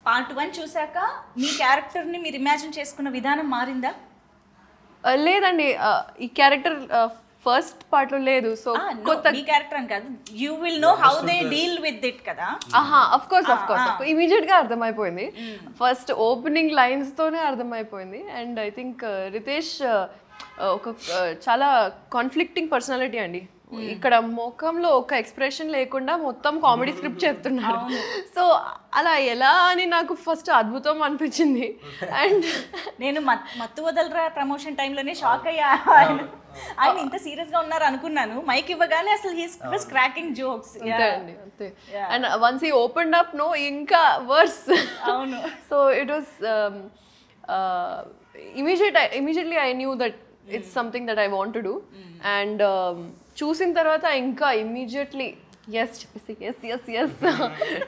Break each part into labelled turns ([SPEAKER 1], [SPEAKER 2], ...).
[SPEAKER 1] Part 1 చూసాక మీ క్యారెక్టర్ని మీరు ఇమాజిన్ చేసుకున్న విధానం మారిందా?
[SPEAKER 2] లేదండి, ఈ క్యారెక్టర్ ఫస్ట్ పార్ట్ లో లేదు. సో
[SPEAKER 1] కొత్త మీ క్యారెక్టర్ అని కాదు, you will know how they deal with it కదా.
[SPEAKER 2] అఫ్ కోర్స్ ఇమీడియట్ గా అర్థమైపోయింది. ఫస్ట్ ఓపెనింగ్ లైన్స్ తోనే అర్థమైపోయింది. అండ్ ఐ థింక్ రితేష్ ఒక చాలా కాన్ఫ్లిక్టింగ్ పర్సనాలిటీ అండి. ఇక్కడ ముఖంలో ఒక ఎక్స్ప్రెషన్ లేకుండా మొత్తం కామెడీ స్క్రిప్ట్ చెప్తున్నాడు. సో అలా ఎలా అని నాకు ఫస్ట్ అద్భుతం అనిపించింది. అండ్
[SPEAKER 1] నేను మత్తు వదలరా ప్రమోషన్ టైంలోనే షాక్ అయ్యా, ఆయన ఇంత సీరియస్ గా ఉన్నారు అనుకున్నాను. మైక్ ఇవ్వగానే అసలు హీస్ వాస్ క్రాకింగ్ జోక్స్.
[SPEAKER 2] అంతే. And once he opened up no ఇంకా వర్స్.
[SPEAKER 1] అవును.
[SPEAKER 2] So it was immediately I knew that it's something that I want to do. And చూసిన తర్వాత ఇంకా immediately yes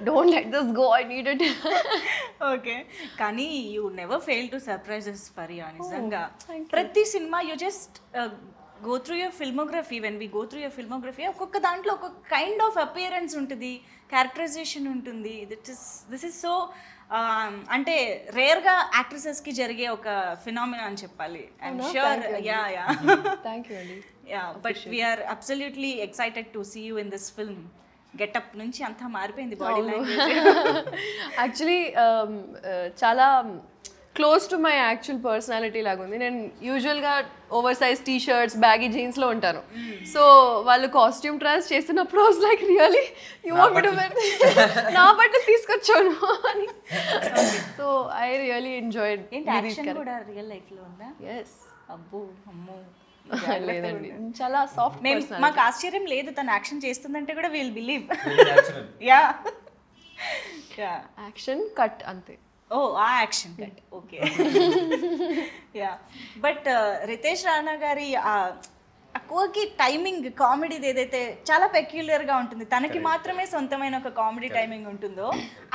[SPEAKER 2] don't let this go, I need it.
[SPEAKER 1] Okay, కానీ you never fail to surprises Faria. నిజంగా ప్రతి cinema you just go through your filmography. When we go through your filmography ఒక్కొక్క దాంట్లో ఒక్కొక్క kind of appearance ఉంటుంది, characterisation ఉంటుంది. This is so అంటే రేర్గా యాక్ట్రెసెస్కి జరిగే ఒక ఫినామినా అని చెప్పాలి. I'm sure.
[SPEAKER 2] థ్యాంక్ యూ అండి.
[SPEAKER 1] But we're absolutely excited to see you in this film. Getup నుంచి అంతా మారిపోయింది బాడీ లాంగ్వేజ్.
[SPEAKER 2] యాక్చువల్లీ చాలా close to my actual personality లాగా ఉంది. నేను యూజువల్గా over size T shirts, baggy జీన్స్లో ఉంటాను. సో వాళ్ళు కాస్ట్యూమ్ ట్రయల్స్ చేస్తున్నప్పుడు was like really you want me to wear, నా బట్టలు తీసుకొచ్చాను అని. So I really enjoyed.
[SPEAKER 1] కూడా రియల్ లైఫ్లో ఉందా?
[SPEAKER 2] ఎస్.
[SPEAKER 1] అబ్బో అమ్మో
[SPEAKER 2] లేదండి, చాలా సాఫ్ట్.
[SPEAKER 1] మాకు ఆశ్చర్యం లేదు తను యాక్షన్ చేస్తుందంటే కూడా will believe. Yeah
[SPEAKER 2] action cut అంతే.
[SPEAKER 1] ఓ ఆ action cut, okay. Yeah but Ritesh Rana గారి కోకి టైమింగ్ కామెడీది ఏదైతే చాలా పెక్యులర్గా ఉంటుంది, తనకి మాత్రమే సొంతమైన ఒక కామెడీ టైమింగ్ ఉంటుందో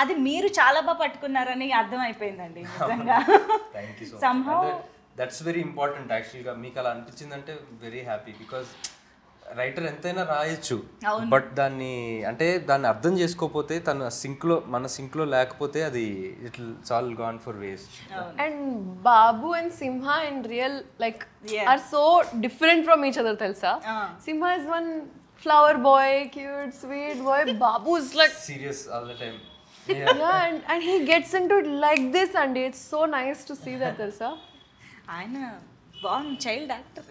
[SPEAKER 1] అది మీరు చాలా బాగా పట్టుకున్నారని అర్థమైపోయిందండి నిజంగా. సంహౌ
[SPEAKER 3] దట్స్ వెరీ ఇంపార్టెంట్ యాక్చువల్గా. మీకు అలా అనిపించిందంటే వెరీ హ్యాపీ. బికాజ్ రైటర్ ఎంతైనా రాయొచ్చు, బట్ దాన్ని అర్థం చేసుకోకపోతే మన సింక్లో లేకపోతే అది it's all gone for waste.
[SPEAKER 2] And Babu and Simha in real like are so different from each other తెలుసా. Simha is one flower boy, cute sweet boy. Babu is like
[SPEAKER 3] serious all the time.
[SPEAKER 2] and he gets into it like this, and it's so nice to see that తెలుసా.
[SPEAKER 1] ఆయన బాగుంది, child actor.